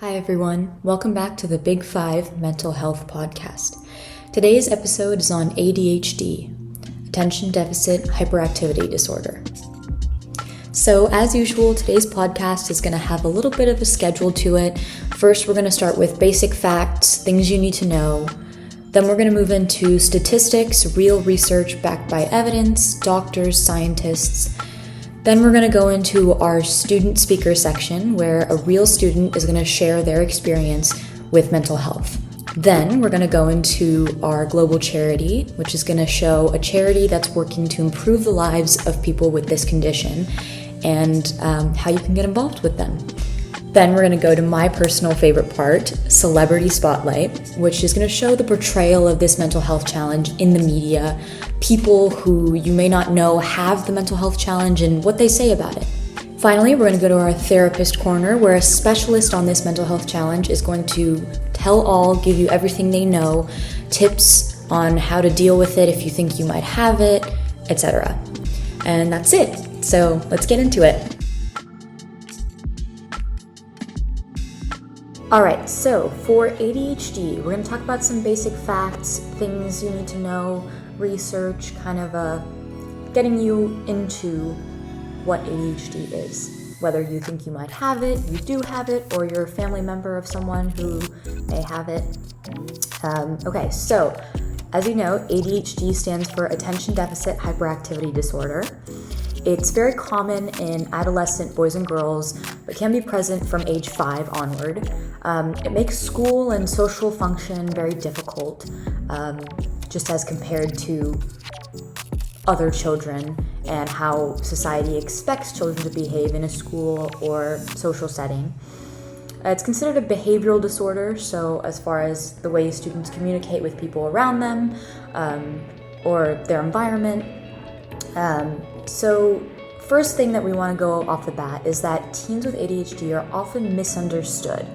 Hi everyone, welcome back to the Big Five Mental Health Podcast. Today's episode is on ADHD, Attention Deficit Hyperactivity Disorder. So as usual, today's podcast is going to have a little bit of a schedule to it. First, we're going to start with basic facts, things you need to know. Then we're going to move into statistics, real research backed by evidence, doctors, scientists. Then we're going to go into our student speaker section where a real student is going to share their experience with mental health. Then we're going to go into our global charity, which is going to show a charity that's working to improve the lives of people with this condition and how you can get involved with them. Then we're going to go to my personal favorite part, Celebrity Spotlight, which is going to show the portrayal of this mental health challenge in the media, people who you may not know have the mental health challenge and what they say about it. Finally, we're going to go to our therapist corner, where a specialist on this mental health challenge is going to tell all, give you everything they know, tips on how to deal with it if you think you might have it, etc. And that's it. So let's get into it. Alright, so for ADHD, we're going to talk about some basic facts, things you need to know, research, kind of getting you into what ADHD is. Whether you think you might have it, you do have it, or you're a family member of someone who may have it. Okay, so as you know, ADHD stands for Attention Deficit Hyperactivity Disorder. It's very common in adolescent boys and girls, but can be present from age 5 onward. It makes school and social function very difficult, just as compared to other children and how society expects children to behave in a school or social setting. It's considered a behavioral disorder, so as far as the way students communicate with people around them or their environment. So first thing that we want to go off the bat is that teens with ADHD are often misunderstood.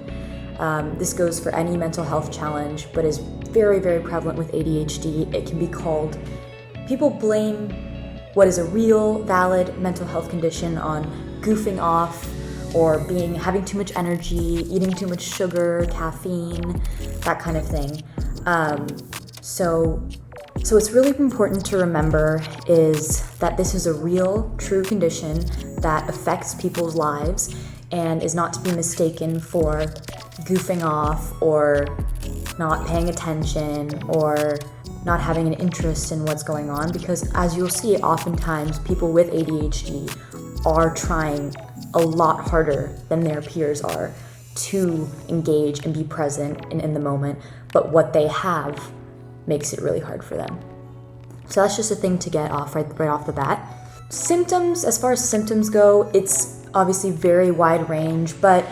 This goes for any mental health challenge, but is very, very prevalent with ADHD. It can be called, people blame what is a real, valid mental health condition on goofing off or having too much energy, eating too much sugar, caffeine, that kind of thing. So what's really important to remember is that this is a real, true condition that affects people's lives and is not to be mistaken for goofing off or not paying attention or not having an interest in what's going on, because as you'll see, oftentimes people with ADHD are trying a lot harder than their peers are to engage and be present and in the moment, but what they have makes it really hard for them. So that's just a thing to get off right off the bat. Symptoms, as far as symptoms go, it's obviously very wide range, but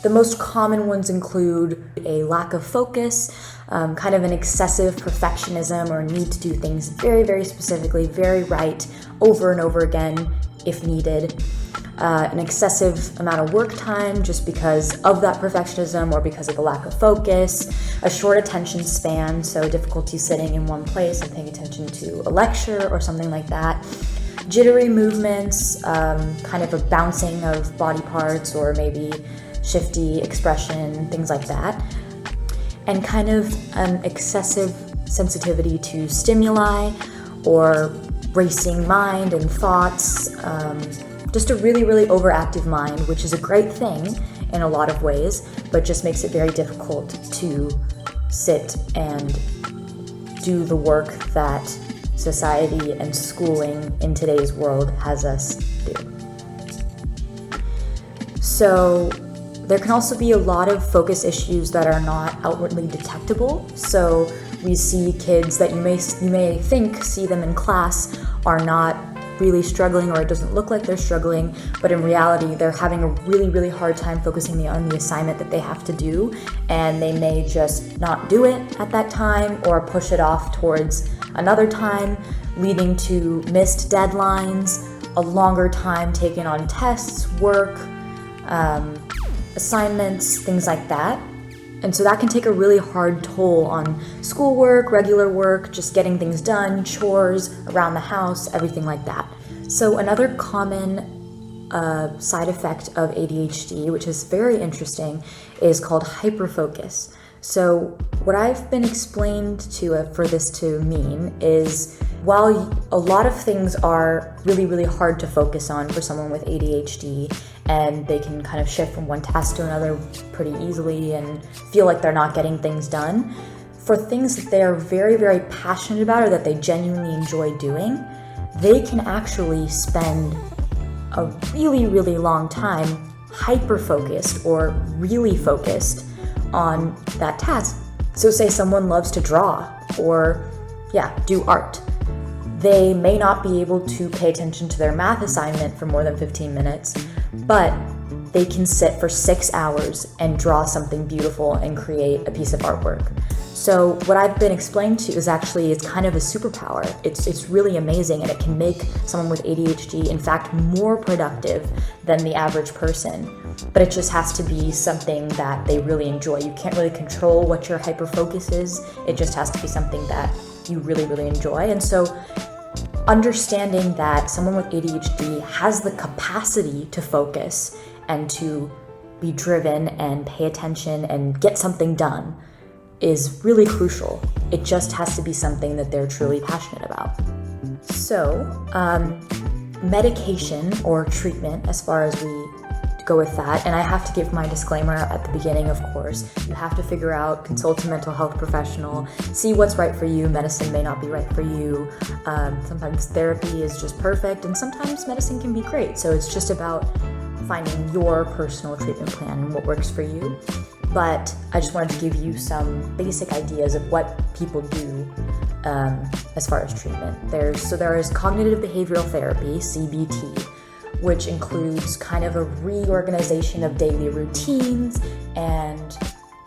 the most common ones include a lack of focus, kind of an excessive perfectionism or need to do things very, very specifically, very right, over and over again if needed. An excessive amount of work time just because of that perfectionism or because of the lack of focus, a short attention span, so difficulty sitting in one place and paying attention to a lecture or something like that, jittery movements, kind of a bouncing of body parts or maybe shifty expression, things like that, and kind of an excessive sensitivity to stimuli or racing mind and thoughts, just a really, really overactive mind, which is a great thing in a lot of ways, but just makes it very difficult to sit and do the work that society and schooling in today's world has us do. So there can also be a lot of focus issues that are not outwardly detectable. So we see kids that you may think see them in class are not really struggling, or it doesn't look like they're struggling, but in reality they're having a really, really hard time focusing on the assignment that they have to do, and they may just not do it at that time or push it off towards another time, leading to missed deadlines, a longer time taken on tests, work, assignments, things like that. And so that can take a really hard toll on schoolwork, regular work, just getting things done, chores around the house, everything like that. So another common side effect of ADHD, which is very interesting, is called hyperfocus. So what I've been explained to for this to mean is, while a lot of things are really, really hard to focus on for someone with ADHD, and they can kind of shift from one task to another pretty easily and feel like they're not getting things done, for things that they're very, very passionate about or that they genuinely enjoy doing, they can actually spend a really, really long time hyper-focused or really focused on that task. So say someone loves to draw or, do art. They may not be able to pay attention to their math assignment for more than 15 minutes, but they can sit for 6 hours and draw something beautiful and create a piece of artwork. So what I've been explained to is actually, it's kind of a superpower. It's really amazing, and it can make someone with ADHD, in fact, more productive than the average person. But it just has to be something that they really enjoy. You can't really control what your hyperfocus is. It just has to be something that you really, really enjoy. And so understanding that someone with ADHD has the capacity to focus and to be driven and pay attention and get something done is really crucial. It just has to be something that they're truly passionate about. So, medication or treatment, as far as we go with that, and I have to give my disclaimer at the beginning, of course, you have to figure out, consult a mental health professional, see what's right for you. Medicine may not be right for you. Sometimes therapy is just perfect, and sometimes medicine can be great. So it's just about finding your personal treatment plan and what works for you. But I just wanted to give you some basic ideas of what people do as far as treatment. There is cognitive behavioral therapy, CBT, which includes kind of a reorganization of daily routines and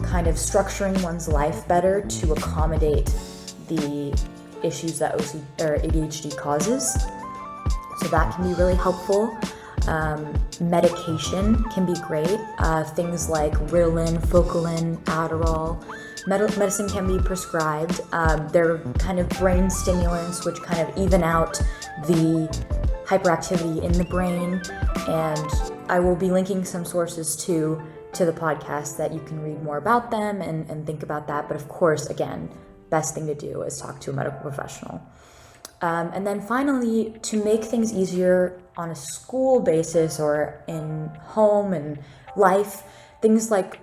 kind of structuring one's life better to accommodate the issues that ADHD causes. So that can be really helpful. Medication can be great. Things like Ritalin, Focalin, Adderall. Medicine can be prescribed. They're kind of brain stimulants, which kind of even out the hyperactivity in the brain. And I will be linking some sources to the podcast that you can read more about them and think about that. But of course, again, best thing to do is talk to a medical professional. And then finally, to make things easier on a school basis or in home and life, things like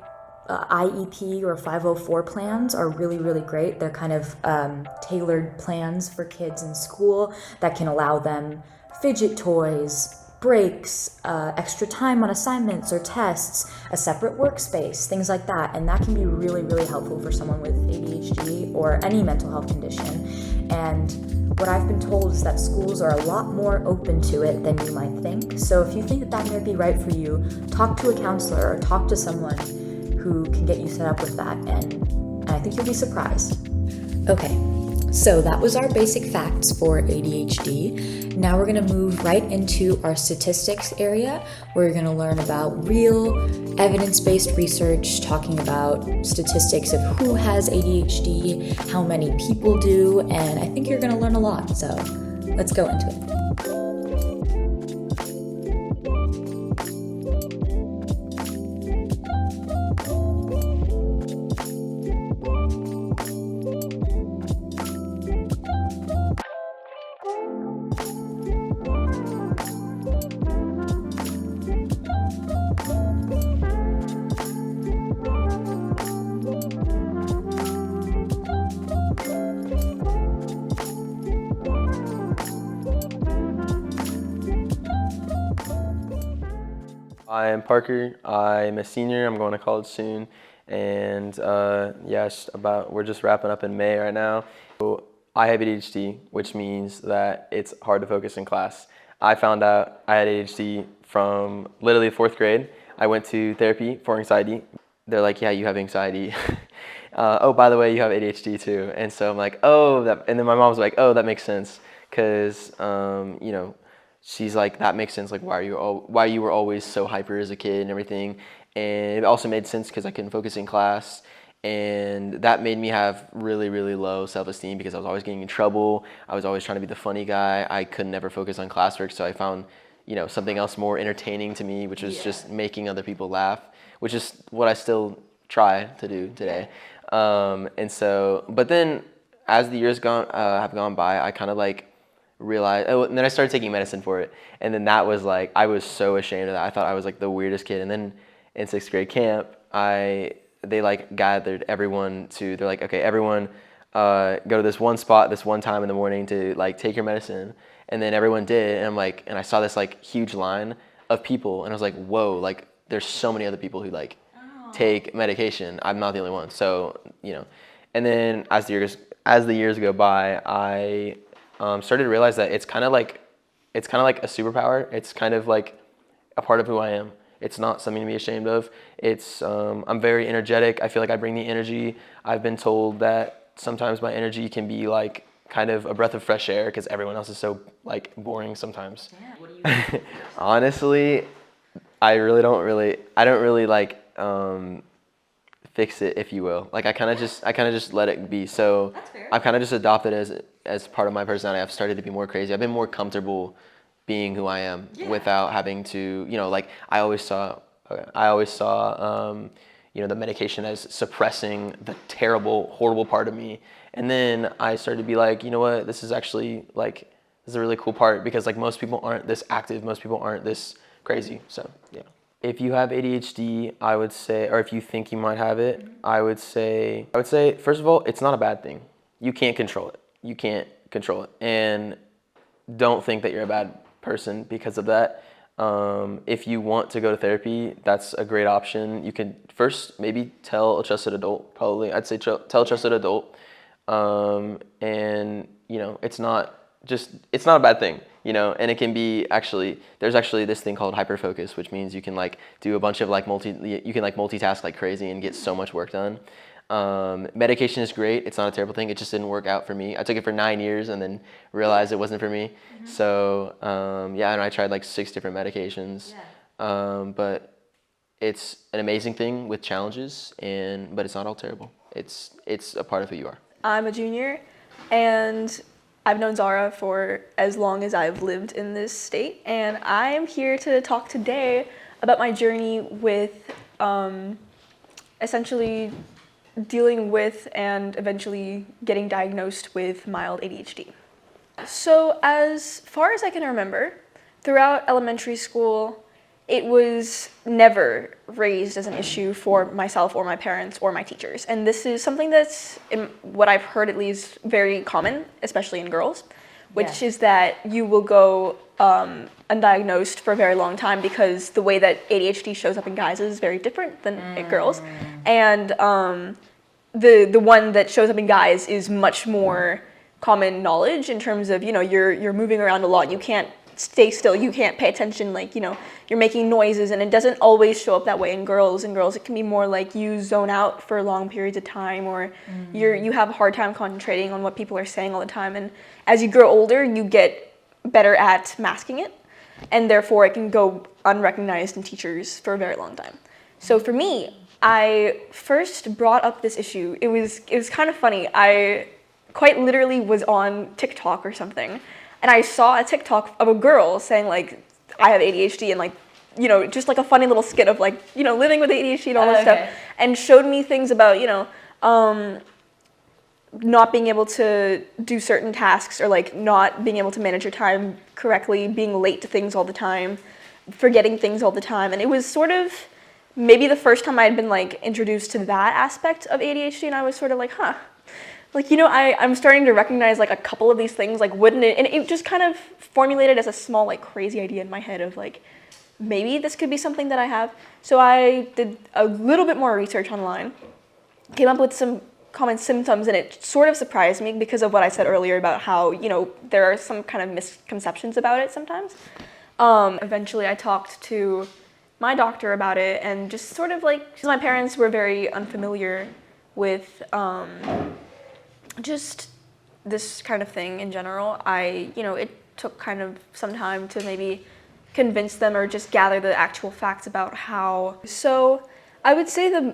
IEP or 504 plans are really, really great. They're kind of tailored plans for kids in school that can allow them fidget toys, breaks, extra time on assignments or tests, a separate workspace, things like that. And that can be really, really helpful for someone with ADHD or any mental health condition. And what I've been told is that schools are a lot more open to it than you might think. So if you think that may be right for you, talk to a counselor or talk to someone who can get you set up with that. And I think you'll be surprised. Okay, so that was our basic facts for ADHD. Now we're going to move right into our statistics area, where you're going to learn about real evidence-based research, talking about statistics of who has ADHD, how many people do, and I think you're going to learn a lot. So let's go into it. I'm Parker. I'm a senior. I'm going to college soon, and we're just wrapping up in May right now. So I have ADHD, which means that it's hard to focus in class. I found out I had ADHD from literally 4th grade. I went to therapy for anxiety. They're like, yeah, you have anxiety. Oh, by the way, you have ADHD too. And so I'm like, oh, and then my mom's like, oh, that makes sense, because she's like, that makes sense, like why you were always so hyper as a kid and everything. And it also made sense because I couldn't focus in class, and that made me have really, really low self-esteem because I was always getting in trouble. I was always trying to be the funny guy. I could never focus on classwork, so I found something else more entertaining to me, which was just making other people laugh, which is what I still try to do today. But then as the years have gone by, I kind of like realized, and then I started taking medicine for it. And then that was like, I was so ashamed of that. I thought I was like the weirdest kid. And then in 6th grade camp, they like gathered everyone they're like, okay, everyone go to this one spot, this one time in the morning to like take your medicine. And then everyone did. And I'm like, and I saw this like huge line of people. And I was like, whoa, like there's so many other people who like take medication. I'm not the only one. So, and then as the years go by, I started to realize that it's kind of like a superpower. It's kind of like a part of who I am. It's not something to be ashamed of. I'm very energetic. I feel like I bring the energy. I've been told that sometimes my energy can be like kind of a breath of fresh air because everyone else is so like boring sometimes. Yeah, what do you think? Honestly, I don't really like fix it, if you will. Like I kind of just let it be. So I've kind of just adopted as part of my personality. I've started to be more crazy. I've been more comfortable being who I am without having to, like I always saw, the medication as suppressing the terrible, horrible part of me. And then I started to be like, you know what, this is actually like, this is a really cool part because like most people aren't this active, most people aren't this crazy. So yeah. If you have ADHD, I would say, or if you think you might have it, I would say, first of all, it's not a bad thing. You can't control it. You can't control it. And don't think that you're a bad person because of that. If you want to go to therapy, that's a great option. You can first maybe tell a trusted adult, probably. I'd say tell a trusted adult. And, it's not a bad thing. And it can be there's actually this thing called hyperfocus, which means you can like do a bunch of like multitask like crazy and get so much work done. Medication is great. It's not a terrible thing. It just didn't work out for me. I took it for 9 years and then realized it wasn't for me. Mm-hmm. So, and I tried like 6 different medications. Yeah. But it's an amazing thing with challenges but it's not all terrible. It's a part of who you are. I'm a junior and I've known Zara for as long as I've lived in this state, and I am here to talk today about my journey with essentially dealing with and eventually getting diagnosed with mild ADHD. So as far as I can remember, throughout elementary school, it was never raised as an issue for myself or my parents or my teachers. And this is something that's, in what I've heard at least, very common, especially in girls, which is that you will go undiagnosed for a very long time because the way that ADHD shows up in guys is very different than in girls. And the one that shows up in guys is much more common knowledge in terms of, you're moving around a lot. You can't stay still, you can't pay attention, you're making noises, and it doesn't always show up that way in girls. In girls, it can be more like you zone out for long periods of time, or you have a hard time concentrating on what people are saying all the time. And as you grow older, you get better at masking it, and therefore it can go unrecognized in teachers for a very long time. So for me, I first brought up this issue. It was kind of funny. I quite literally was on TikTok or something, and I saw a TikTok of a girl saying like, I have ADHD, and like, just like a funny little skit of like, living with ADHD and all that stuff, and showed me things about, not being able to do certain tasks, or like not being able to manage your time correctly, being late to things all the time, forgetting things all the time. And it was sort of maybe the first time I had been like introduced to that aspect of ADHD, and I was sort of like, like, I'm starting to recognize like a couple of these things, like wouldn't it, and it just kind of formulated as a small like crazy idea in my head of like, maybe this could be something that I have. So I did a little bit more research online, came up with some common symptoms, and it sort of surprised me because of what I said earlier about how, there are some kind of misconceptions about it sometimes. Eventually I talked to my doctor about it, and just sort of like, because my parents were very unfamiliar with just this kind of thing in general. It took kind of some time to maybe convince them or just gather the actual facts about how. So I would say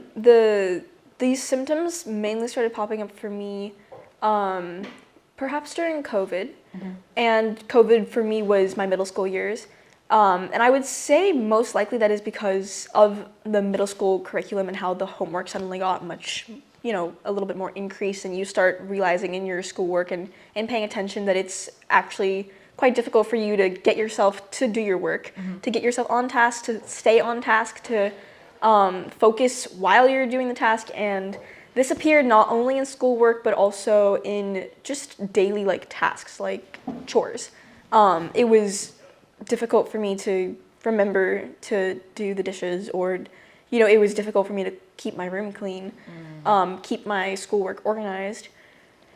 these symptoms mainly started popping up for me perhaps during COVID. Mm-hmm. And COVID for me was my middle school years. And I would say most likely that is because of the middle school curriculum and how the homework suddenly got much, a little bit more increased, and you start realizing in your schoolwork and paying attention that it's actually quite difficult for you to get yourself to do your work, to get yourself on task, to stay on task, to focus while you're doing the task. And this appeared not only in schoolwork, but also in just daily tasks, like chores. It was difficult for me to remember to do the dishes, or, it was difficult for me to keep my room clean, keep my schoolwork organized.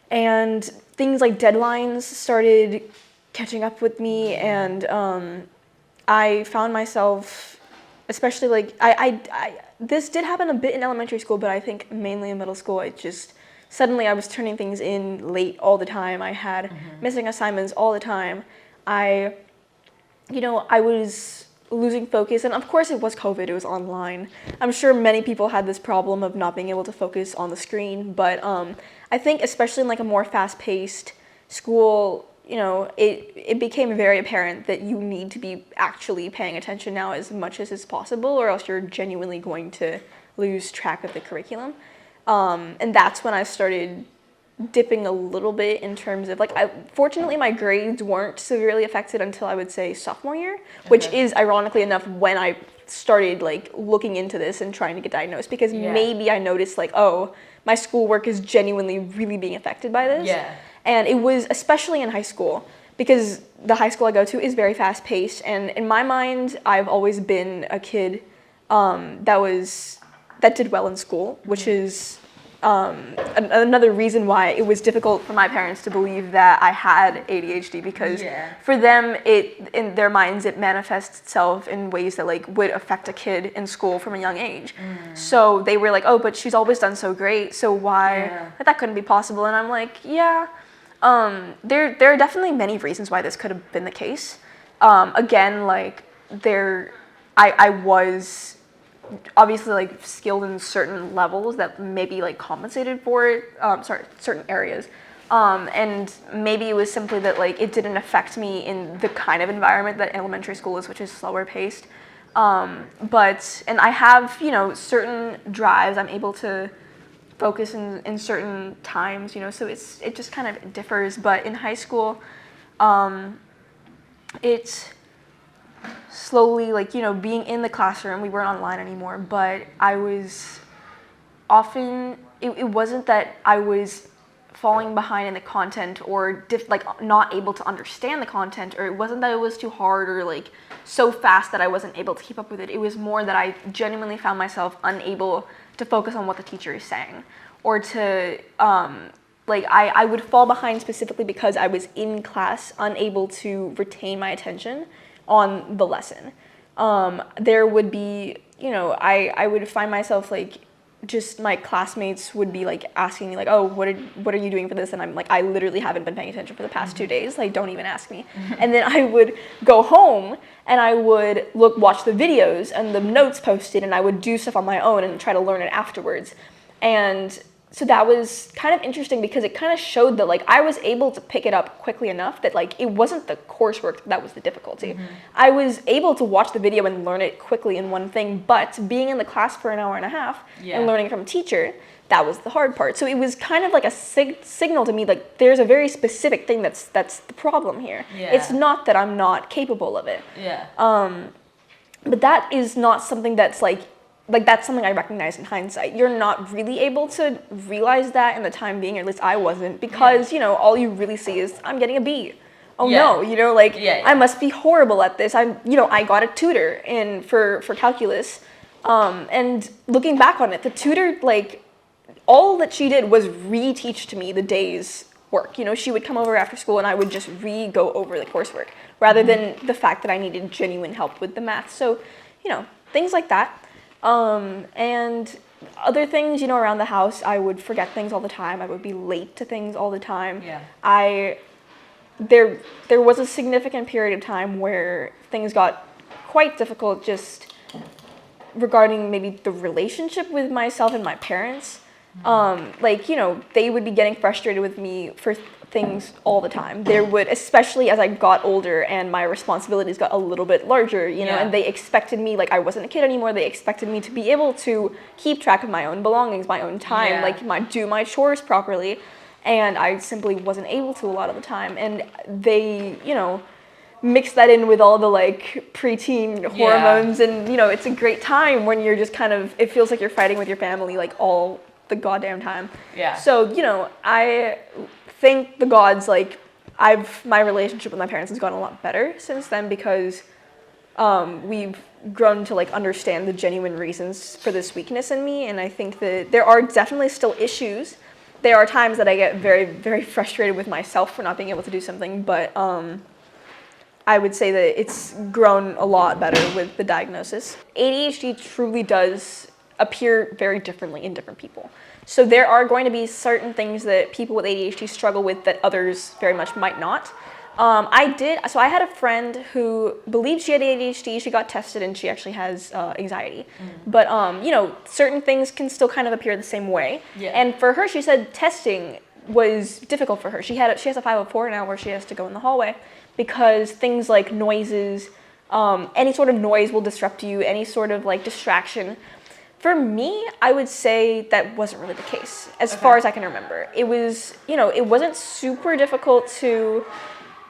And things like deadlines started catching up with me, and I found myself, especially this did happen a bit in elementary school, but I think mainly in middle school, suddenly I was turning things in late all the time. I had missing assignments all the time. I was losing focus, and of course it was COVID, it was online. I'm sure many people had this problem of not being able to focus on the screen, but I think especially in a more fast-paced school, it became very apparent that you need to be actually paying attention now as much as is possible, or else you're genuinely going to lose track of the curriculum. And that's when I started dipping a little bit in terms of fortunately my grades weren't severely affected until I would say sophomore year, which is ironically enough when I started looking into this and trying to get diagnosed, because maybe I noticed oh, my schoolwork is genuinely really being affected by this. And it was especially in high school, because the high school I go to is very fast paced, and in my mind I've always been a kid that did well in school, which is another reason why it was difficult for my parents to believe that I had ADHD, because for them, in their minds, it manifests itself in ways that would affect a kid in school from a young age. So they were oh, but she's always done so great, so why that couldn't be possible? And I'm there are definitely many reasons why this could have been the case. Again, I was obviously skilled in certain levels that maybe compensated for it, certain areas, and maybe it was simply that it didn't affect me in the kind of environment that elementary school is, which is slower paced, and I have certain drives. I'm able to focus in certain times, so it just kind of differs. But in high school, it's slowly, being in the classroom, we weren't online anymore, but I was often, it wasn't that I was falling behind in the content or not able to understand the content, or it wasn't that it was too hard or so fast that I wasn't able to keep up with it. It was more that I genuinely found myself unable to focus on what the teacher is saying, or to I would fall behind specifically because I was in class unable to retain my attention on the lesson. There would be, I would find myself just my classmates would be asking me oh, what are you doing for this? And I'm I literally haven't been paying attention for the past 2 days. Don't even ask me. And then I would go home and I would watch the videos and the notes posted, and I would do stuff on my own and try to learn it afterwards. And so that was kind of interesting, because it kind of showed that I was able to pick it up quickly enough that it wasn't the coursework that was the difficulty. I was able to watch the video and learn it quickly in one thing, but being in the class for an hour and a half and learning from a teacher, that was the hard part. So it was kind of a signal to me there's a very specific thing that's the problem here. It's not that I'm not capable of it. But that is not something that's that's something I recognize in hindsight. You're not really able to realize that in the time being, or at least I wasn't, because, all you really see is I'm getting a B. Oh no, I must be horrible at this. I got a tutor for calculus. And looking back on it, the tutor, all that she did was reteach to me the day's work. She would come over after school and I would just go over the coursework, rather than the fact that I needed genuine help with the math. So, things like that. And other things, around the house, I would forget things all the time. I would be late to things all the time. There was a significant period of time where things got quite difficult, just regarding maybe the relationship with myself and my parents. They would be getting frustrated with me for things all the time. There would, especially as I got older and my responsibilities got a little bit larger, you know, and they expected me, like I wasn't a kid anymore, they expected me to be able to keep track of my own belongings, my own time, like do my chores properly, and I simply wasn't able to a lot of the time. And they, you know, mix that in with all the like preteen hormones, and you know, it's a great time when you're just kind of, it feels like you're fighting with your family like all the goddamn time. So, you know, I thank the gods, like my relationship with my parents has gotten a lot better since then, because we've grown to like understand the genuine reasons for this weakness in me. And I think that there are definitely still issues. There are times that I get very, very frustrated with myself for not being able to do something, but I would say that it's grown a lot better with the diagnosis. ADHD truly does appear very differently in different people. So there are going to be certain things that people with ADHD struggle with that others very much might not. So I had a friend who believed she had ADHD, she got tested, and she actually has anxiety. But, you know, certain things can still kind of appear the same way. And for her, she said testing was difficult for her. She has a 504 now where she has to go in the hallway because things like noises, any sort of noise will disrupt you, any sort of like distraction. For me, I would say that wasn't really the case, as far as I can remember. It was, you know, it wasn't super difficult to,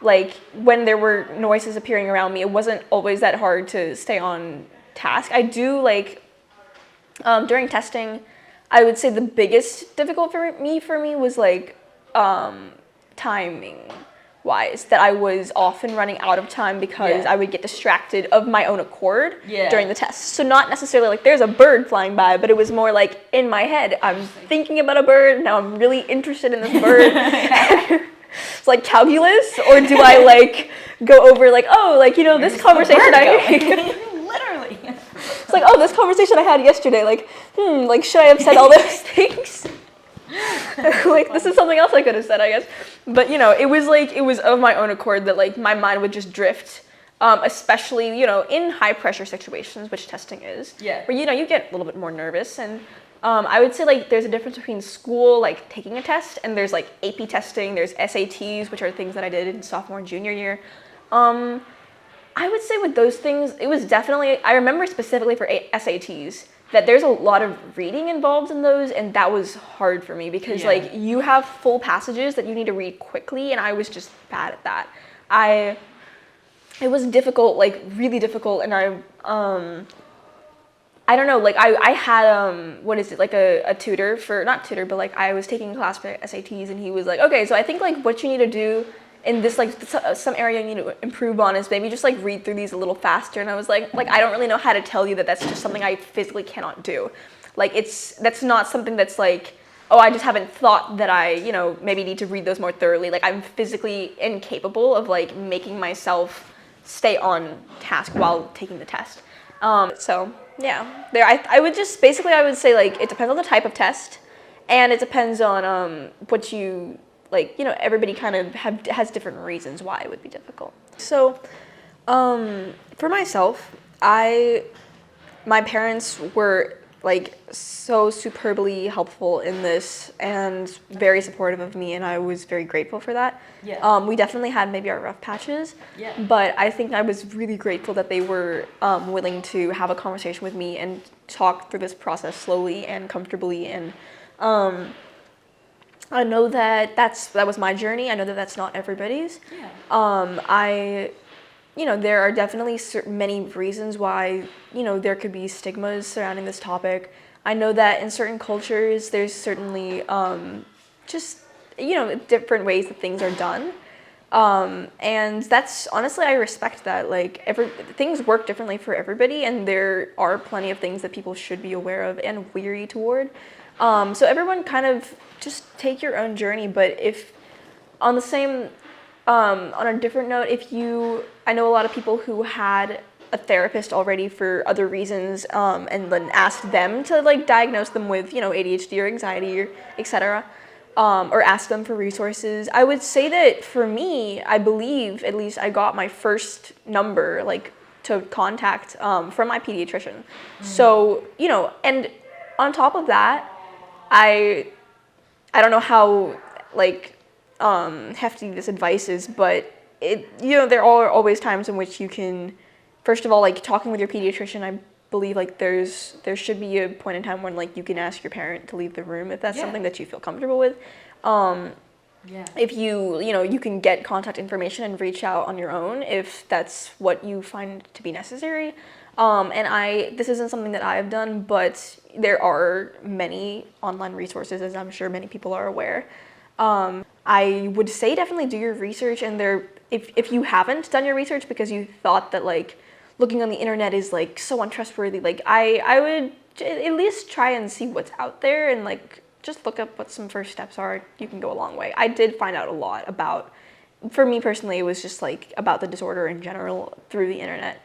like, when there were noises appearing around me, it wasn't always that hard to stay on task. I do, like, during testing, I would say the biggest difficult for me was, like, timing. Wise, that I was often running out of time because I would get distracted of my own accord during the test. So not necessarily like there's a bird flying by, but it was more like in my head, I'm thinking about a bird, now I'm really interested in this bird. It's like calculus, or do I like go over like, oh, like, you know, this conversation Literally. It's like, oh, this conversation I had yesterday, like, like should I have said all those things? Like, this is something else I could have said, I guess. But, you know, it was of my own accord that, like, my mind would just drift, especially, you know, in high-pressure situations, which testing is. Where, you know, you get a little bit more nervous. And I would say, like, there's a difference between school, like, taking a test, and there's, like, AP testing, there's SATs, which are things that I did in sophomore and junior year. I would say with those things, it was definitely, I remember specifically for SATs, that there's a lot of reading involved in those, and that was hard for me because like you have full passages that you need to read quickly, and I was just bad at that. It was difficult, like really difficult, and I don't know, like I had what is it, like a tutor for, not tutor, but like I was taking a class for SATs, and he was like, okay, so I think like what you need to do in this, like, some area you need to improve on is maybe just, like, read through these a little faster. And I was like, I don't really know how to tell you that that's just something I physically cannot do. Like, that's not something that's, like, oh, I just haven't thought that I, you know, maybe need to read those more thoroughly. Like, I'm physically incapable of, like, making myself stay on task while taking the test. So, yeah. I would just, basically, I would say, like, it depends on the type of test, and it depends on what you, like, you know, everybody kind of has different reasons why it would be difficult. So, for myself, my parents were, like, so superbly helpful in this and very supportive of me, and I was very grateful for that. We definitely had maybe our rough patches, but I think I was really grateful that they were willing to have a conversation with me and talk through this process slowly and comfortably, and I know that that was my journey. I know that that's not everybody's. You know, there are definitely many reasons why, you know, there could be stigmas surrounding this topic. I know that in certain cultures, there's certainly just, you know, different ways that things are done. And that's, honestly, I respect that. Like, things work differently for everybody, and there are plenty of things that people should be aware of and weary toward. So everyone kind of just take your own journey, but if on the same, on a different note, I know a lot of people who had a therapist already for other reasons, and then asked them to like diagnose them with, you know, ADHD or anxiety or etc., or ask them for resources. I would say that for me, I believe at least I got my first number like to contact from my pediatrician. So, you know, and on top of that, I don't know how, like, hefty this advice is, but there are always times in which you can, first of all, like talking with your pediatrician, I believe like there should be a point in time when like you can ask your parent to leave the room if that's something that you feel comfortable with. If you can get contact information and reach out on your own if that's what you find to be necessary. This isn't something that I've done, but there are many online resources, as I'm sure many people are aware. I would say definitely do your research, and if you haven't done your research because you thought that like looking on the internet is like so untrustworthy, like I would at least try and see what's out there and like just look up what some first steps are. You can go a long way. I did find out a lot about, for me personally, it was just like about the disorder in general through the internet.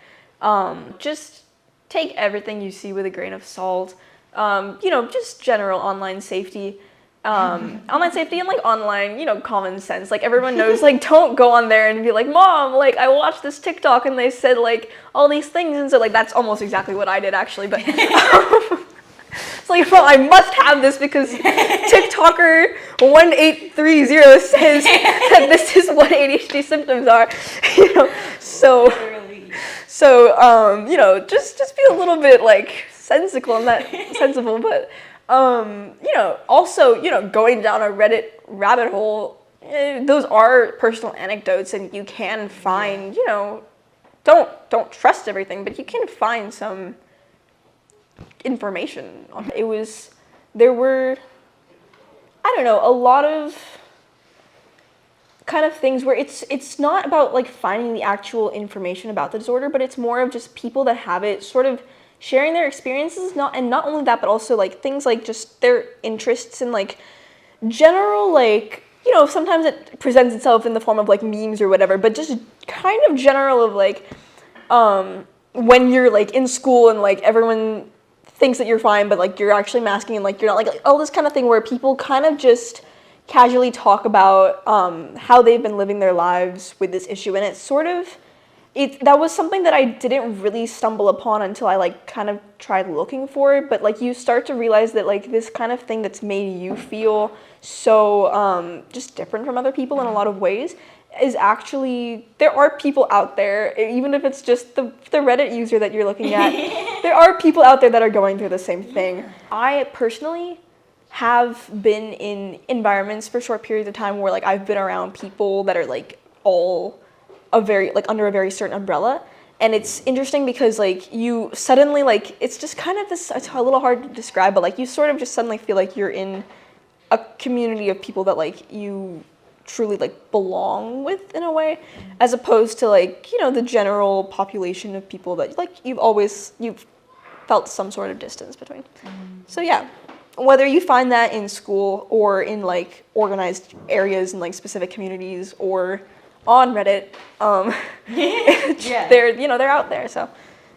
Just take everything you see with a grain of salt. Just general online safety. Online safety and like online, common sense. Like everyone knows, like don't go on there and be like, Mom, like I watched this TikTok and they said like all these things, and so like that's almost exactly what I did actually. But it's like, well, I must have this because TikToker 1830 says that this is what ADHD symptoms are. So just be a little bit like sensible, but also, going down a Reddit rabbit hole, those are personal anecdotes, and you can find, don't trust everything, but you can find some information on it. There were, I don't know, a lot of kind of things where it's not about like finding the actual information about the disorder, but it's more of just people that have it sort of sharing their experiences, not only that, but also like things like just their interests and like general, like, sometimes it presents itself in the form of like memes or whatever, but just kind of general of like when you're like in school and like everyone thinks that you're fine, but like you're actually masking and like you're not, like all this kind of thing where people kind of just casually talk about how they've been living their lives with this issue. And it's sort of, that was something that I didn't really stumble upon until I like kind of tried looking for it. But like you start to realize that like this kind of thing that's made you feel so just different from other people in a lot of ways is actually, there are people out there, even if it's just the Reddit user that you're looking at, there are people out there that are going through the same thing. I personally have been in environments for short periods of time where like I've been around people that are like all under a very certain umbrella, and it's interesting because like you suddenly like it's just kind of this, it's a little hard to describe, but like you sort of just suddenly feel like you're in a community of people that like you truly like belong with in a way, as opposed to like the general population of people that like you've felt some sort of distance between. So yeah, whether you find that in school or in like organized areas and like specific communities or on Reddit, they're out there. So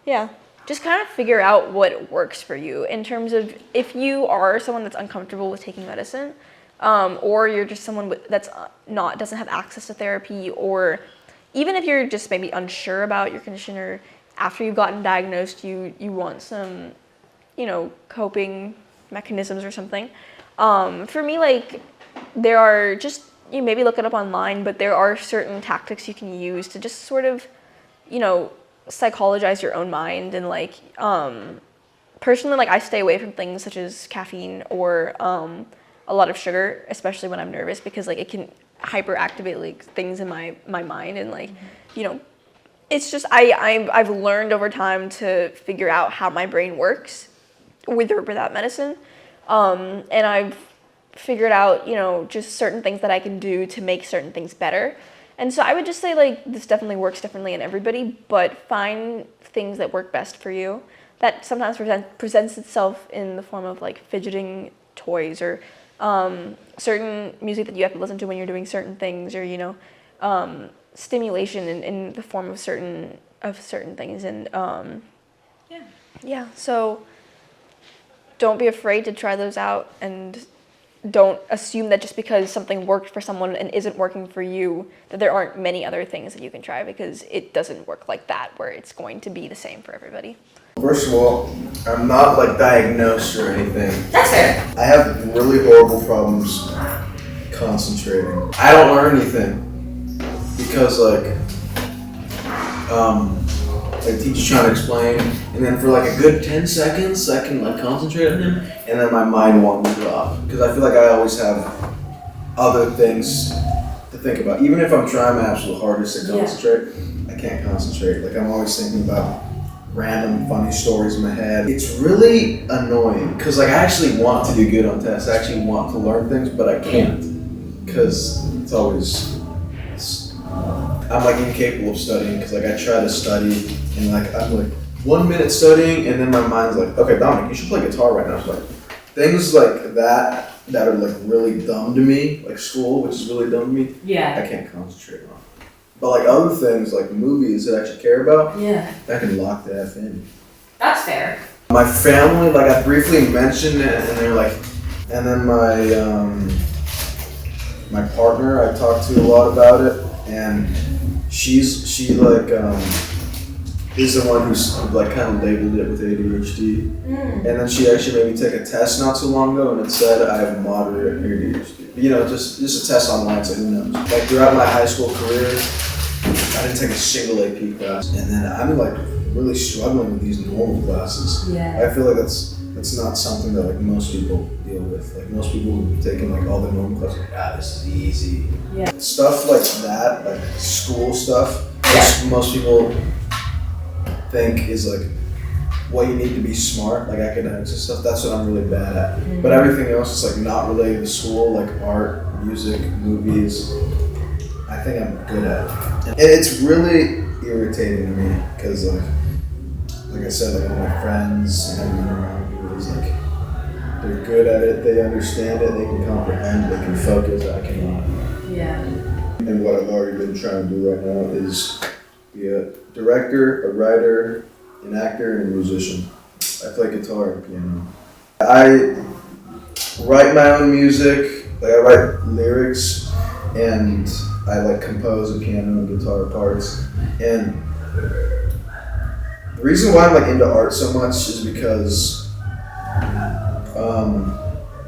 yeah, just kind of figure out what works for you in terms of if you are someone that's uncomfortable with taking medicine, or you're just someone doesn't have access to therapy, or even if you're just maybe unsure about your condition, or after you've gotten diagnosed, you want some, coping mechanisms or something. For me, like there are just, you maybe look it up online, but there are certain tactics you can use to just sort of, psychologize your own mind. And like, personally, like I stay away from things such as caffeine or a lot of sugar, especially when I'm nervous, because like it can hyperactivate like things in my mind. And like, it's just, I've learned over time to figure out how my brain works with or without medicine. And I've figured out, just certain things that I can do to make certain things better. And so I would just say like this definitely works differently in everybody, but find things that work best for you. That sometimes presents itself in the form of like fidgeting toys, or certain music that you have to listen to when you're doing certain things, or stimulation in the form of certain things. And so don't be afraid to try those out, and don't assume that just because something worked for someone and isn't working for you, that there aren't many other things that you can try, because it doesn't work like that, where it's going to be the same for everybody. First of all, I'm not like diagnosed or anything. That's fair. I have really horrible problems concentrating. concentrating. I don't learn anything because like the teacher's trying to explain, and then for like a good 10 seconds, I can like concentrate on him, and then my mind wanders off because I feel like I always have other things to think about. Even if I'm trying my absolute hardest to concentrate, I can't concentrate. Like I'm always thinking about random funny stories in my head. It's really annoying because like I actually want to do good on tests. I actually want to learn things, but I can't because it's always. I'm like incapable of studying because like I try to study and like I'm like 1 minute studying and then my mind's like, okay, Dominic, you should play guitar right now. So like things like that are like really dumb to me, like school, which is really dumb to me. Yeah. I can't concentrate on. But like other things like movies that I actually care about, I can lock the F in. That's fair. My family, like I briefly mentioned it, and they're like, and then my partner, I talked to a lot about it, and she like is the one who's like kind of labeled it with ADHD, and then she actually made me take a test not too long ago, and it said I have moderate ADHD. You know, just a test online, so who knows? Like throughout my high school career, I didn't take a single AP class, and then I'm like really struggling with these normal classes. Yeah. I feel like that's not something that like most people deal with. Like most people who've taken like all the normal classes, like, this is easy. Yeah. Stuff like that, like school stuff, which most people think is like what you need to be smart, like academics and stuff. That's what I'm really bad at. Mm-hmm. But everything else is like not related to school, like art, music, movies. I think I'm good at it. And it's really irritating to me because like I said, like all my friends and everyone around me is like they're good at it, they understand it, they can comprehend, they can focus, I cannot. Yeah. And what I've already been trying to do right now is be a director, a writer, an actor, and a musician. I play guitar and piano. I write my own music, like I write lyrics, and I like compose the piano and guitar parts. And the reason why I'm like into art so much is because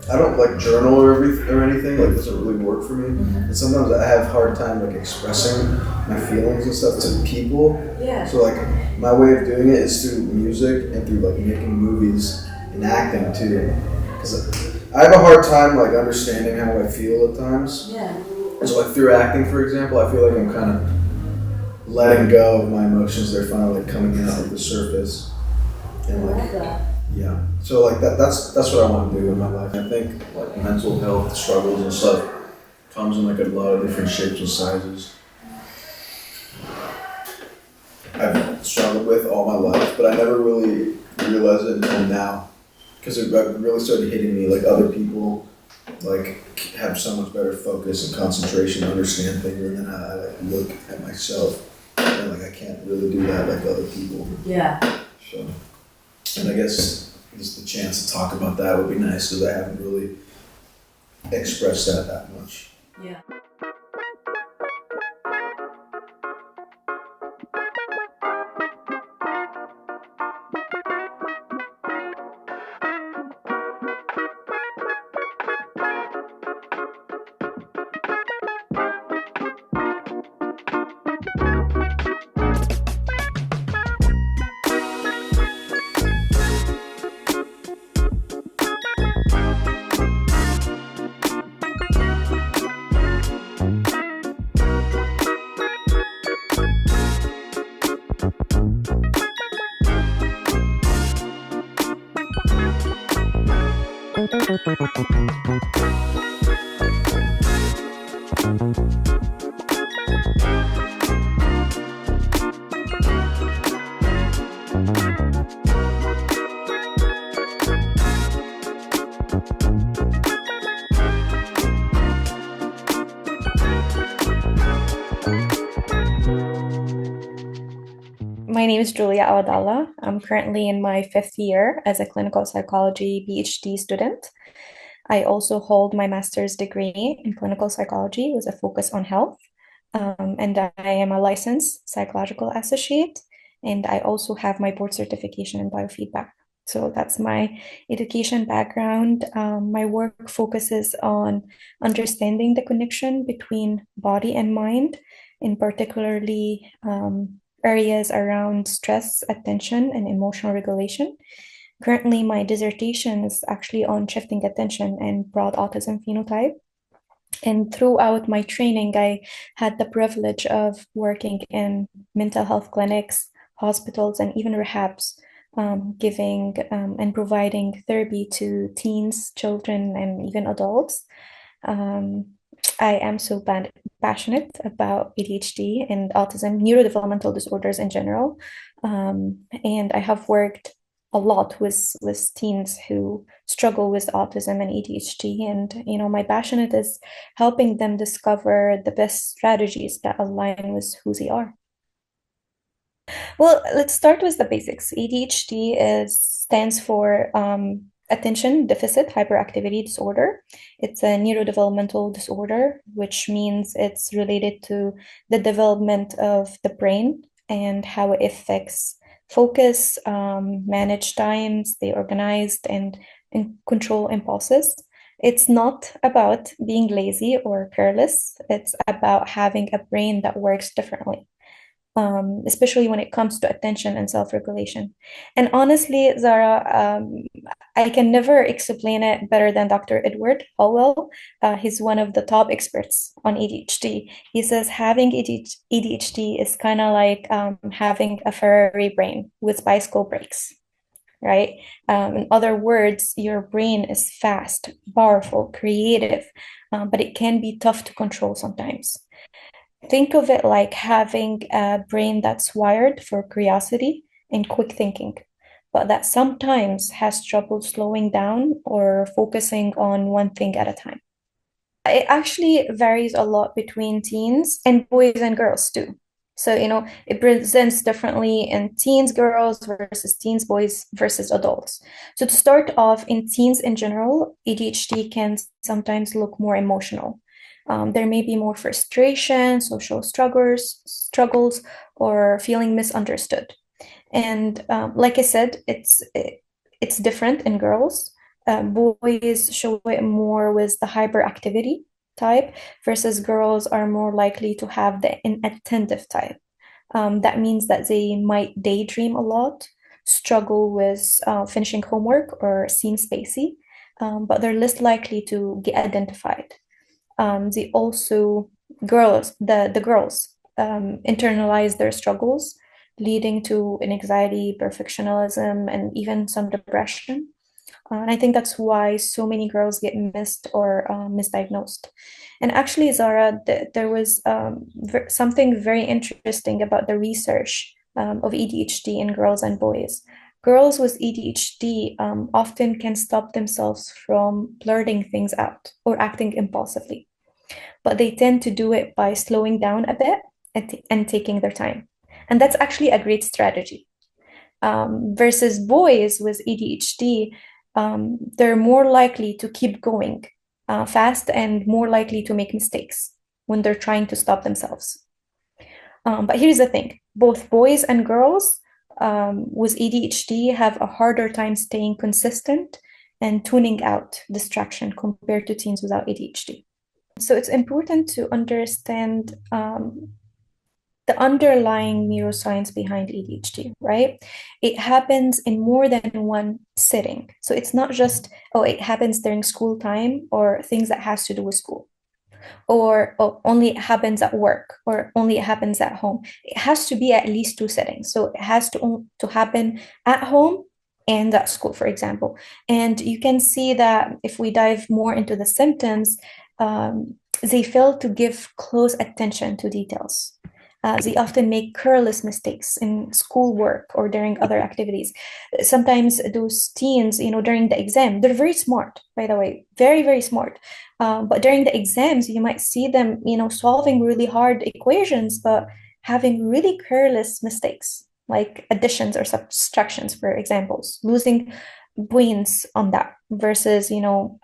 I don't like journal or anything, like it doesn't really work for me. And sometimes I have a hard time like expressing my feelings and stuff to people. Yeah. So like my way of doing it is through music and through like making movies and acting too. Because I have a hard time like understanding how I feel at times. Yeah. And so like through acting, for example, I feel like I'm kind of letting go of my emotions. They're finally like coming out of the surface. And I like, love that. yeah. So like that's what I want to do in my life. I think like mental health struggles and stuff comes in like a lot of different shapes and sizes. I've struggled with all my life, but I never really realized it until now, because it really started hitting me. Like other people, like have so much better focus and concentration, understand things, and then I like look at myself and like I can't really do that like other people. Yeah. So, and I guess just the chance to talk about that would be nice because I haven't really expressed that much. Yeah. My name is Jolia Awadallah. I'm currently in my 5th year as a clinical psychology PhD student. I also hold my master's degree in clinical psychology with a focus on health. And I am a licensed psychological associate. And I also have my board certification in biofeedback. So that's my education background. My work focuses on understanding the connection between body and mind, in particularly areas around stress, attention, and emotional regulation. Currently, my dissertation is actually on shifting attention and broad autism phenotype. And throughout my training, I had the privilege of working in mental health clinics, hospitals, and even rehabs, giving and providing therapy to teens, children, and even adults. Um, I am so passionate about ADHD and autism, neurodevelopmental disorders in general. And I have worked a lot with teens who struggle with autism and ADHD. And, my passion is helping them discover the best strategies that align with who they are. Well, let's start with the basics. ADHD stands for attention deficit hyperactivity disorder. It's a neurodevelopmental disorder, which means it's related to the development of the brain and how it affects focus, manage time, stay organized, and control impulses. It's not about being lazy or careless. It's about having a brain that works differently, especially when it comes to attention and self-regulation. And honestly, Zara, I can never explain it better than Dr. Edward Hallwell. He's one of the top experts on ADHD. He says having ADHD is kind of like having a Ferrari brain with bicycle brakes, right? In other words, your brain is fast, powerful, creative, but it can be tough to control sometimes. Think of it like having a brain that's wired for curiosity and quick thinking, but that sometimes has trouble slowing down or focusing on one thing at a time. It actually varies a lot between teens and boys and girls too. So, it presents differently in teens, girls versus teens, boys versus adults. So to start off, in teens in general, ADHD can sometimes look more emotional. There may be more frustration, social struggles, or feeling misunderstood. And like I said, it's different in girls. Boys show it more with the hyperactivity type, versus girls are more likely to have the inattentive type. That means that they might daydream a lot, struggle with finishing homework, or seem spacey, but they're less likely to get identified. They also the girls internalize their struggles, leading to anxiety, perfectionism, and even some depression. And I think that's why so many girls get missed or misdiagnosed. And actually, Zara, there was something very interesting about the research of ADHD in girls and boys. Girls with ADHD often can stop themselves from blurting things out or acting impulsively, but they tend to do it by slowing down a bit and taking their time. And that's actually a great strategy. Versus boys with ADHD, they're more likely to keep going fast and more likely to make mistakes when they're trying to stop themselves. But here's the thing, both boys and girls with ADHD have a harder time staying consistent and tuning out distraction compared to teens without ADHD. So it's important to understand the underlying neuroscience behind ADHD, right? It happens in more than one setting. So it's not just, it happens during school time or things that has to do with school, or only it happens at work, or only it happens at home. It has to be at least two settings. So it has to happen at home and at school, for example. And you can see that if we dive more into the symptoms, they fail to give close attention to details. They often make careless mistakes in schoolwork or during other activities. Sometimes those teens, during the exam, they're very smart, by the way, very, very smart. But during the exams, you might see them, solving really hard equations, but having really careless mistakes, like additions or subtractions, for examples, losing points on that versus,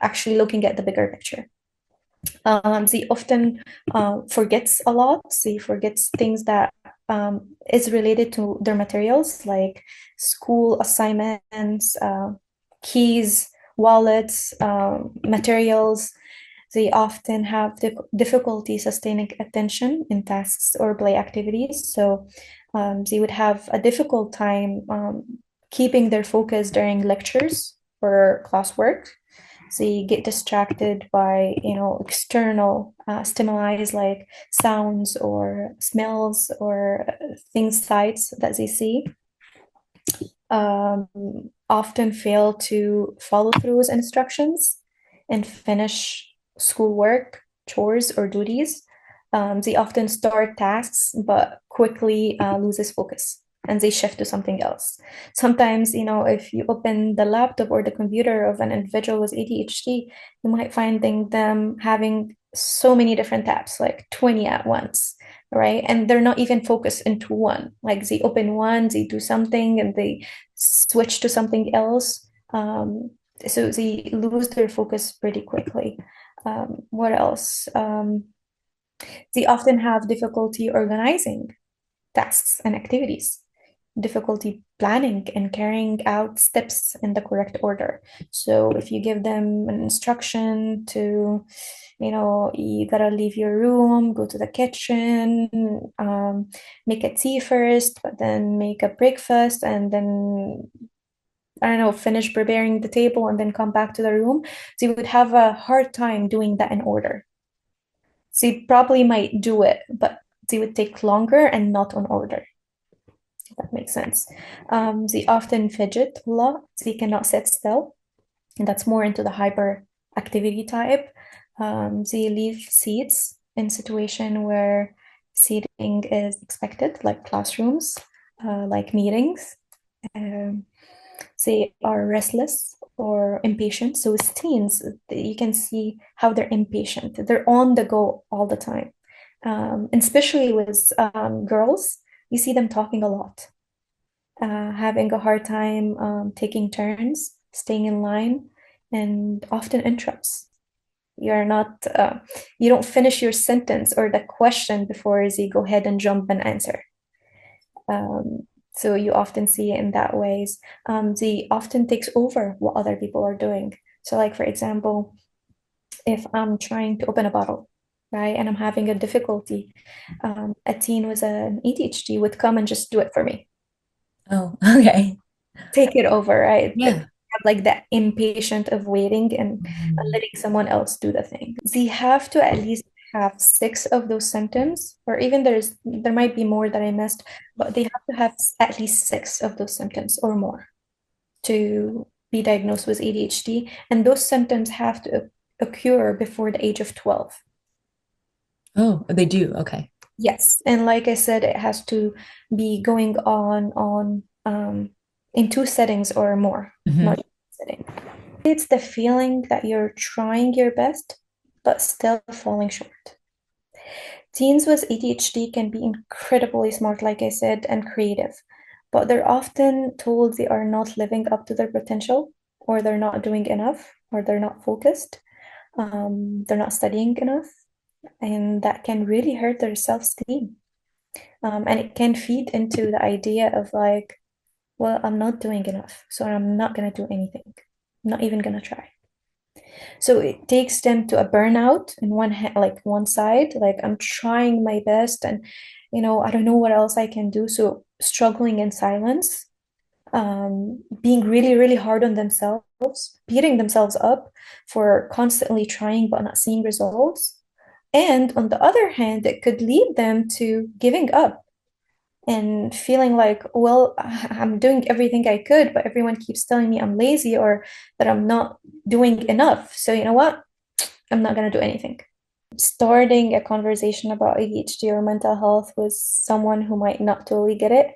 actually looking at the bigger picture. They often forgets a lot. They forgets things that is related to their materials, like school assignments, keys, wallets, materials. They often have difficulty sustaining attention in tasks or play activities. So they would have a difficult time keeping their focus during lectures or classwork. They get distracted by, external stimuli like sounds or smells or things, sights that they see. Often fail to follow through with instructions and finish schoolwork, chores, or duties. They often start tasks but quickly loses focus and they shift to something else. Sometimes, if you open the laptop or the computer of an individual with ADHD, you might find them having so many different tabs, like 20 at once, right? And they're not even focused into one. Like they open one, they do something, and they switch to something else. So they lose their focus pretty quickly. What else? They often have difficulty organizing tasks and activities, difficulty planning and carrying out steps in the correct order. So if you give them an instruction to, you gotta leave your room, go to the kitchen, make a tea first, but then make a breakfast, and then I don't know, finish preparing the table and then come back to the room, they would have a hard time doing that in order. They probably might do it, but they would take longer and not on order. If that makes sense. They often fidget a lot. They cannot sit still. And that's more into the hyperactivity type. They leave seats in situation where seating is expected, like classrooms, like meetings. They are restless or impatient. So with teens, you can see how they're impatient. They're on the go all the time. And especially with girls, you see them talking a lot, having a hard time taking turns, staying in line, and often interrupts. You're not, you don't finish your sentence or the question before they go ahead and jump and answer. So you often see it in that ways. They often takes over what other people are doing. So like, for example, if I'm trying to open a bottle, right, and I'm having a difficulty, a teen with an ADHD would come and just do it for me. Oh, okay. Take it over, right? Yeah. Have like that impatient of waiting and letting someone else do the thing. They have to at least have 6 of those symptoms, or even there might be more that I missed, but they have to have at least 6 of those symptoms or more to be diagnosed with ADHD, and those symptoms have to occur before the age of 12. Oh, they do. Okay. Yes, and like I said, it has to be going on in 2 settings or more, not just one setting. It's the feeling that you're trying your best, but still falling short. Teens with ADHD can be incredibly smart, like I said, and creative, but they're often told they are not living up to their potential, or they're not doing enough, or they're not focused, they're not studying enough, and that can really hurt their self-esteem. And it can feed into the idea of like, well, I'm not doing enough, so I'm not gonna do anything. I'm not even gonna try. So it takes them to a burnout in one side, like I'm trying my best and I don't know what else I can do. So struggling in silence, being really, really hard on themselves, beating themselves up for constantly trying but not seeing results. And on the other hand, it could lead them to giving up and feeling like, well, I'm doing everything I could, but everyone keeps telling me I'm lazy or that I'm not doing enough. So you know what? I'm not gonna do anything. Starting a conversation about ADHD or mental health with someone who might not totally get it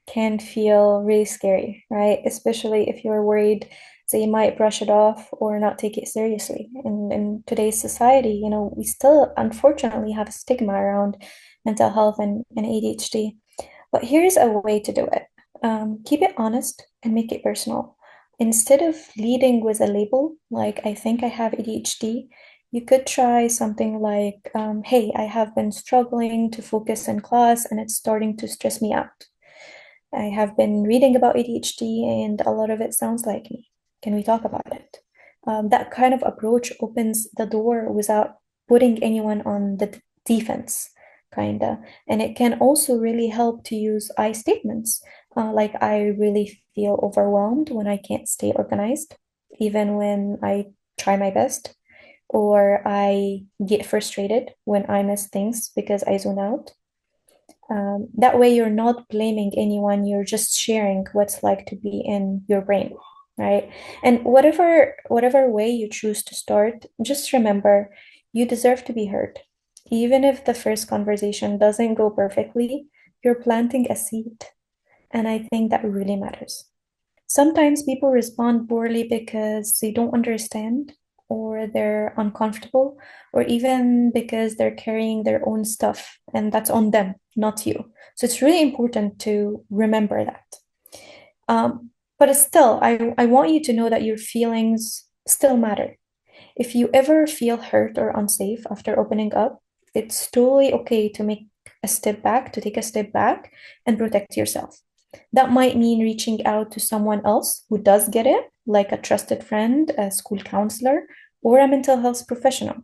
can feel really scary, right? Especially if you're worried they might brush it off or not take it seriously. In today's society, we still unfortunately have a stigma around mental health and ADHD. But here's a way to do it. Keep it honest and make it personal. Instead of leading with a label, like I think I have ADHD, You could try something like, hey, I have been struggling to focus in class and it's starting to stress me out. I have been reading about ADHD and a lot of it sounds like me. Can we talk about it? That kind of approach opens the door without putting anyone on the defense, kinda. And it can also really help to use I statements, like I really feel overwhelmed when I can't stay organized, even when I try my best, or I get frustrated when I miss things because I zone out. That way, you're not blaming anyone, you're just sharing what's like to be in your brain, right? And whatever way you choose to start, just remember you deserve to be heard. Even if the first conversation doesn't go perfectly, you're planting a seed. And I think that really matters. Sometimes people respond poorly because they don't understand, or they're uncomfortable, or even because they're carrying their own stuff, and that's on them, not you. So it's really important to remember that. But still, I want you to know that your feelings still matter. If you ever feel hurt or unsafe after opening up, it's totally okay to take a step back and protect yourself. That might mean reaching out to someone else who does get it, like a trusted friend, a school counselor, or a mental health professional.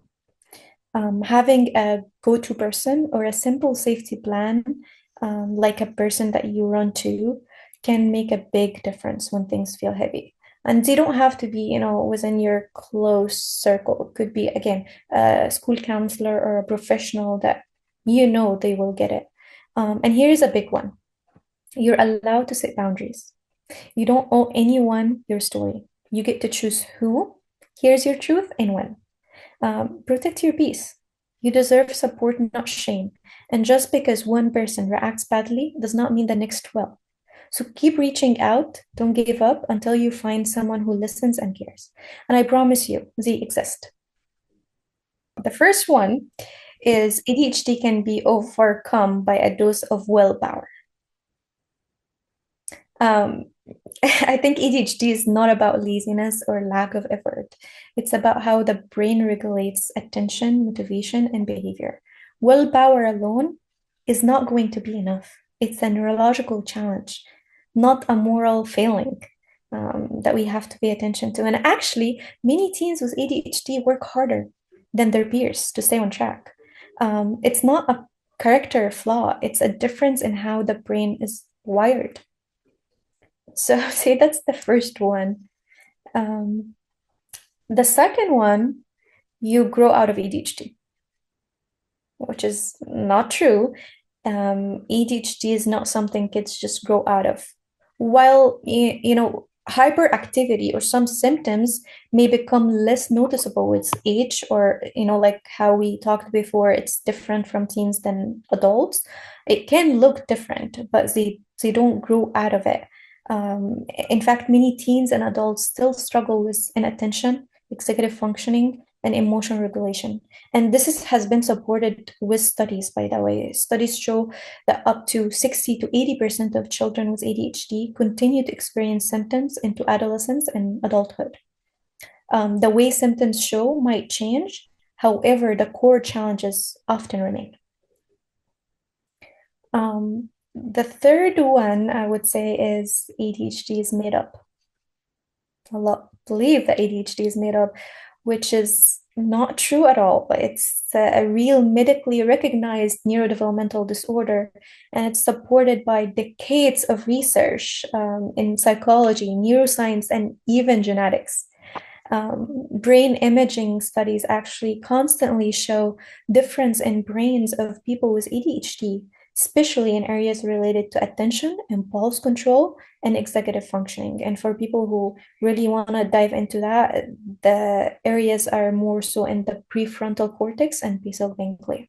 Having a go-to person or a simple safety plan, like a person that you run to, can make a big difference when things feel heavy. And they don't have to be, within your close circle. It could be, again, a school counselor or a professional that they will get it. And here's a big one. You're allowed to set boundaries. You don't owe anyone your story. You get to choose who hears your truth and when. Protect your peace. You deserve support, not shame. And just because one person reacts badly does not mean the next will. So keep reaching out. Don't give up until you find someone who listens and cares. And I promise you, they exist. The first one is ADHD can be overcome by a dose of willpower. Um, I think ADHD is not about laziness or lack of effort. It's about how the brain regulates attention, motivation, and behavior. Willpower alone is not going to be enough. It's a neurological challenge, not a moral failing that we have to pay attention to. And actually, many teens with ADHD work harder than their peers to stay on track. It's not a character flaw, it's a difference in how the brain is wired. So say that's the first one. The second one, you grow out of ADHD, which is not true. ADHD is not something kids just grow out of. While hyperactivity or some symptoms may become less noticeable with age, or like how we talked before, it's different from teens than adults. It can look different, but they don't grow out of it. In fact, many teens and adults still struggle with inattention, executive functioning, and emotion regulation. And has been supported with studies, by the way. Studies show that up to 60 to 80% of children with ADHD continue to experience symptoms into adolescence and adulthood. The way symptoms show might change, however, the core challenges often remain. The third one I would say is ADHD is made up. A lot believe that ADHD is made up, which is not true at all. It's a real medically recognized neurodevelopmental disorder, and it's supported by decades of research in psychology, neuroscience, and even genetics. Brain imaging studies actually constantly show difference in brains of people with ADHD, especially in areas related to attention, impulse control, and executive functioning. And for people who really want to dive into that, the areas are more so in the prefrontal cortex and basal ganglia.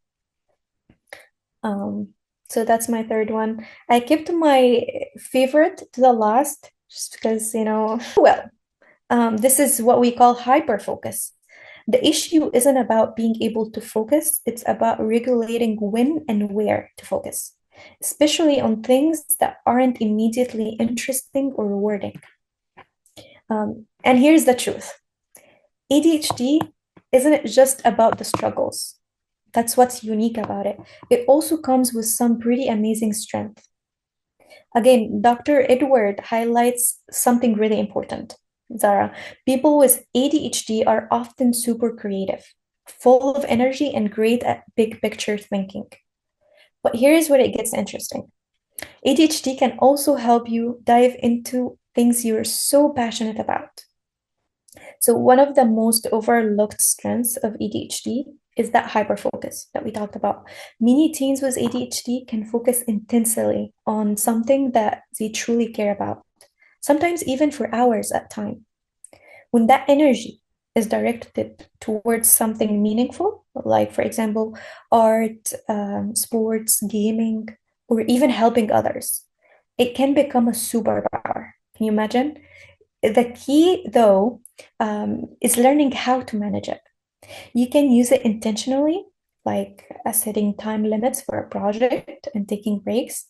So that's my third one. I kept my favorite to the last just because, this is what we call hyperfocus. The issue isn't about being able to focus, it's about regulating when and where to focus, especially on things that aren't immediately interesting or rewarding. And here's the truth. ADHD isn't it just about the struggles? That's what's unique about it. It also comes with some pretty amazing strength. Again, Dr. Edward highlights something really important, Zara. People with ADHD are often super creative, full of energy, and great at big picture thinking. But here's where it gets interesting. ADHD can also help you dive into things you're so passionate about. So one of the most overlooked strengths of ADHD is that hyperfocus that we talked about. Many teens with ADHD can focus intensely on something that they truly care about, sometimes even for hours at a time. When that energy is directed towards something meaningful, like, for example, art, sports, gaming, or even helping others, it can become a superpower. Can you imagine? The key, though, is learning how to manage it. You can use it intentionally, like setting time limits for a project and taking breaks,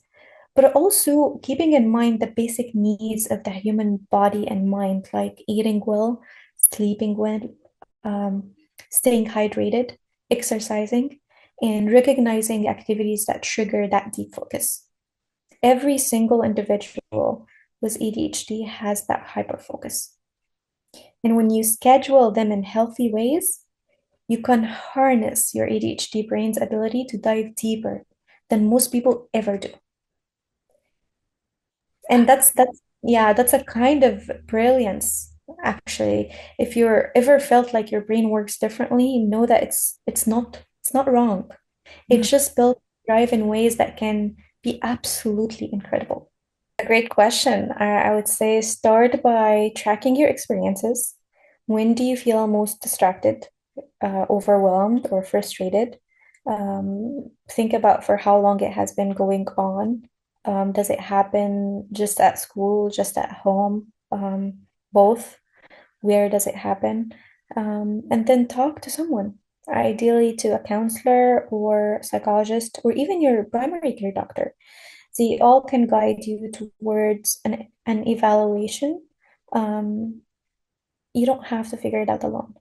but also keeping in mind the basic needs of the human body and mind, like eating well, sleeping well, staying hydrated, exercising, and recognizing activities that trigger that deep focus. Every single individual with ADHD has that hyperfocus. And when you schedule them in healthy ways, you can harness your ADHD brain's ability to dive deeper than most people ever do. And that's a kind of brilliance, actually. If you're ever felt like your brain works differently, know that it's not wrong. It's just built to drive in ways that can be absolutely incredible. A great question. I would say start by tracking your experiences. When do you feel most distracted, overwhelmed, or frustrated? Think about for how long it has been going on. Does it happen just at school, just at home? Both? Where does it happen? And then talk to someone, ideally to a counselor or psychologist, or even your primary care doctor. They all can guide you towards an evaluation. You don't have to figure it out alone.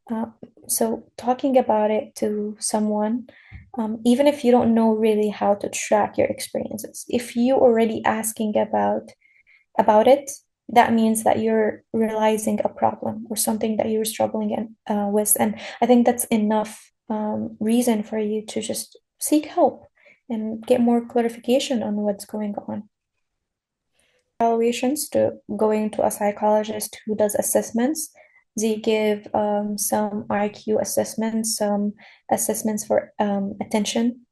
Uh, so talking about it to someone, even if you don't know really how to track your experiences, if you already asking about it, that means that you're realizing a problem or something that you're struggling with, and I think that's enough reason for you to just seek help and get more clarification on what's going on. Evaluations to going to a psychologist who does assessments. They give some IQ assessments, some assessments for attention.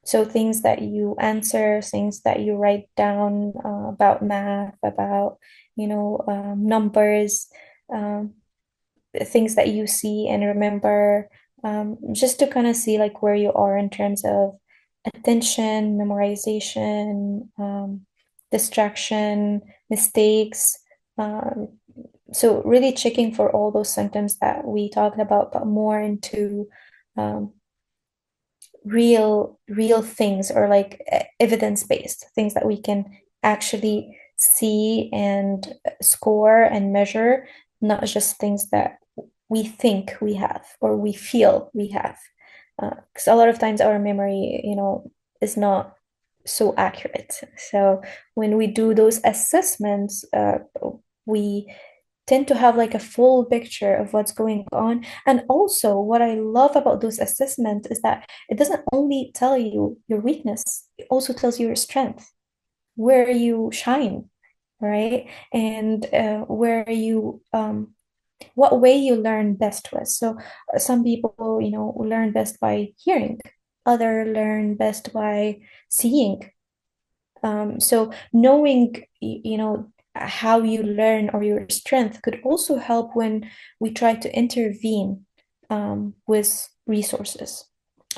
So things that you answer, things that you write down about math, about, numbers, things that you see and remember, just to kind of see like where you are in terms of attention, memorization, distraction, mistakes. So really checking for all those symptoms that we talked about, but more into real things, or like evidence-based things that we can actually see and score and measure, not just things that we think we have or we feel we have. Because a lot of times our memory, is not so accurate. So when we do those assessments, we tend to have like a full picture of what's going on. And also, what I love about those assessments is that it doesn't only tell you your weakness, it also tells you your strength, where you shine, right? And what way you learn best with. So some people, learn best by hearing, other learn best by seeing. So knowing, how you learn or your strength could also help when we try to intervene with resources.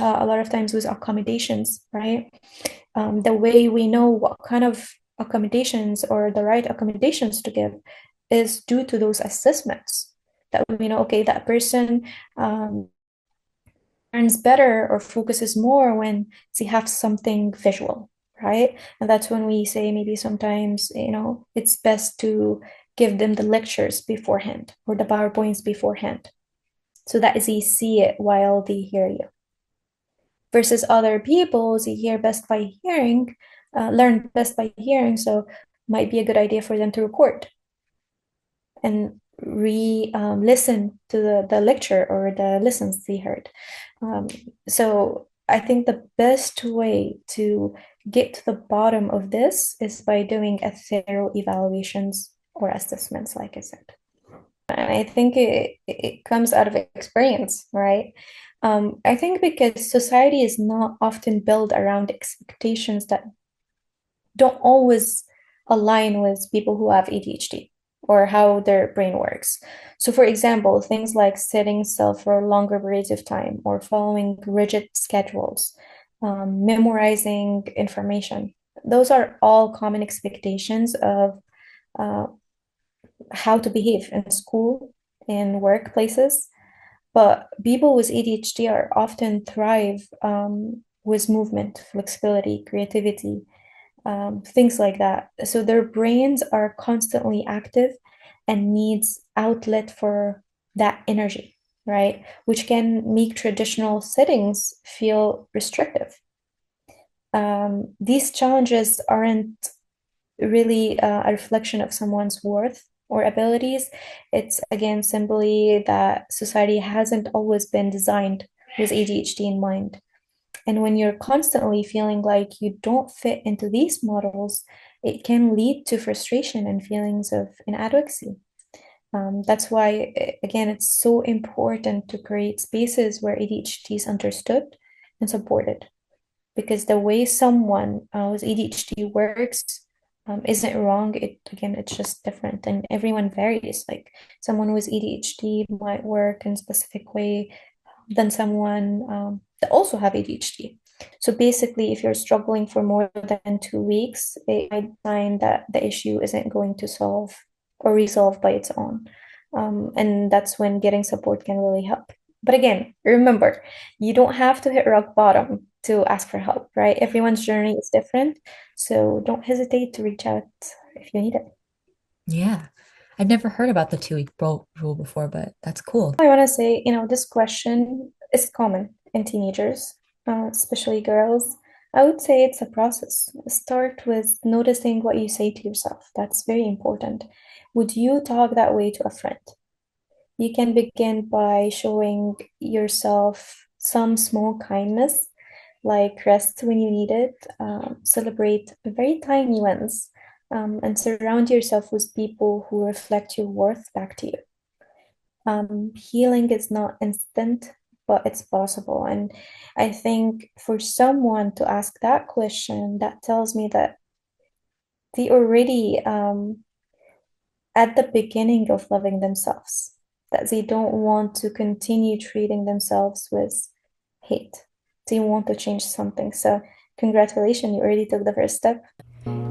A lot of times with accommodations, right? The way we know what kind of accommodations or the right accommodations to give is due to those assessments, that we know, okay, that person learns better or focuses more when they have something visual, right? And that's when we say maybe sometimes, it's best to give them the lectures beforehand or the PowerPoints beforehand. so that they see it while they hear you. Versus other people, they hear best by hearing, learn best by hearing, so might be a good idea for them to record and listen to the lecture or the lessons they heard. So I think the best way to get to the bottom of this is by doing a thorough evaluations or assessments, like I said. And I think it comes out of experience, right? I think because society is not often built around expectations that don't always align with people who have ADHD or how their brain works. So, for example, things like sitting still for longer periods of time or following rigid schedules, memorizing information, those are all common expectations of how to behave in school, in workplaces. But people with ADHD are often thrive with movement, flexibility, creativity, things like that. So their brains are constantly active and needs outlet for that energy, right? Which can make traditional settings feel restrictive. These challenges aren't really a reflection of someone's worth or abilities. It's again simply that society hasn't always been designed with ADHD in mind. And when you're constantly feeling like you don't fit into these models, it can lead to frustration and feelings of inadequacy. That's why, again, it's so important to create spaces where ADHD is understood and supported. Because the way someone with ADHD works isn't wrong. It's just different, and everyone varies. Like someone with ADHD might work in a specific way than someone that also have ADHD. So basically, if you're struggling for more than 2 weeks, it might find that the issue isn't going to solve or resolve by its own. And that's when getting support can really help. But again, remember, you don't have to hit rock bottom to ask for help, right? Everyone's journey is different. So don't hesitate to reach out if you need it. Yeah. I'd never heard about the 2 week rule before, but that's cool. I want to say, this question is common in teenagers, especially girls. I would say it's a process. Start with noticing what you say to yourself. That's very important. Would you talk that way to a friend? You can begin by showing yourself some small kindness, like rest when you need it, celebrate very tiny wins, and surround yourself with people who reflect your worth back to you. Healing is not instant, but it's possible. And I think for someone to ask that question, that tells me that they already at the beginning of loving themselves, that they don't want to continue treating themselves with hate. They want to change something. So congratulations, you already took the first step.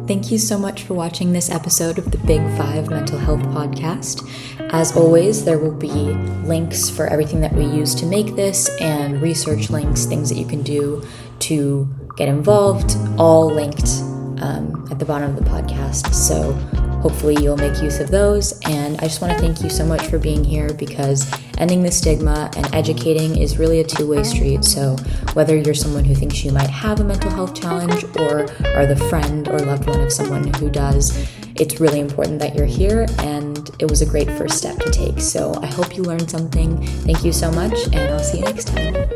Thank you so much for watching this episode of the Big Five Mental Health Podcast. As always, there will be links for everything that we use to make this and research links, things that you can do to get involved, all linked at the bottom of the podcast. So hopefully you'll make use of those. And I just want to thank you so much for being here, because ending the stigma and educating is really a two-way street. So whether you're someone who thinks you might have a mental health challenge or are the friend or loved one of someone who does, it's really important that you're here, and it was a great first step to take. So I hope you learned something. Thank you so much, and I'll see you next time.